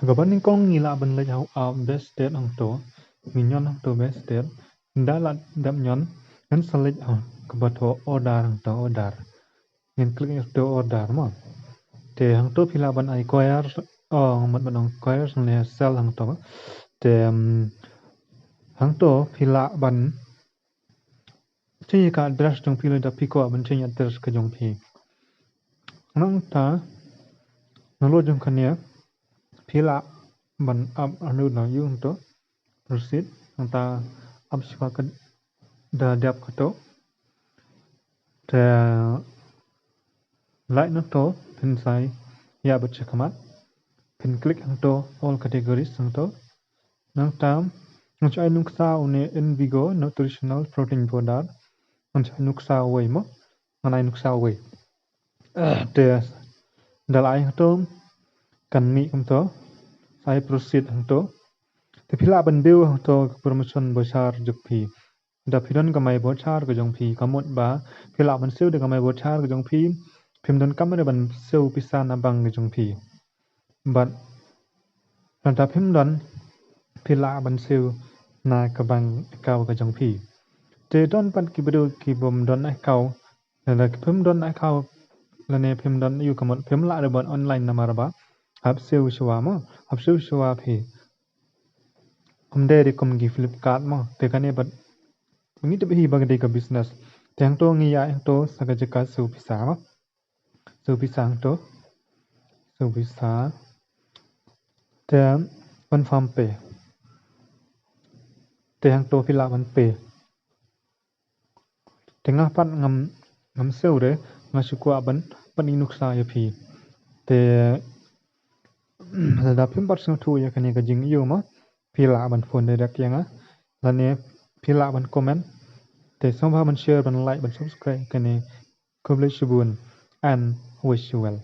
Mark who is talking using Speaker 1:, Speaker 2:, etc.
Speaker 1: Gaban ning kong ngila ban lej best state ang to. Minyon ang to best state. Dalat dam nyon. Kan selej kabato order ang to order. Ngin klik ang to order mo. Te ang to pila ban ay choir. Mat ban choir ne sell ang to. Te ang to pila ban. Chinyi ka address jong pila da piko ban chinyi address ka jong pi. Nang ta. Nalo jong kanya. Pila ban anu na yung to proceed anta abspa ka da dap ka to te like na to pin sai ya bat chakamat pin click ang to all categories ang to nang tam ang chai nuk sa une in vigo nutritional protein powder ang chai nuk sa way mo anai nuk sa way te dalai ang to kan mi ang to sai proceed ang to te pila ban bill ang to promotion bosar jukpi da pidon kamai bochar ko jong phi kamot ba pila ban seu de kamai bochar ko jong phi phim don kamare ban seu pisana bang ko jong phi but da phim don pila ban seu na ka bang kaw ko jong phi te don pan ki bedo ki bom don ai kaw la phim don ai kaw la ne phim don yu kamot phim la de bon online na maraba hab seu shwa mo hab seu shwa phi de kom gi flipkart mo te kane bat ngi te hi bag de ka business teng to ngi ya to saga jaka su pisa ma su pisang to su pisa te ban farm pe teng to pila ban pe tengah pat ngam seu re ngasukwa ban inuk sa ya phi te da pim pat sung thu ya kane ka jing yu ma pila ban phone de dak yanga la ne pila ban comment te song ban share ban like ban subscribe kane coverage bun and wish you well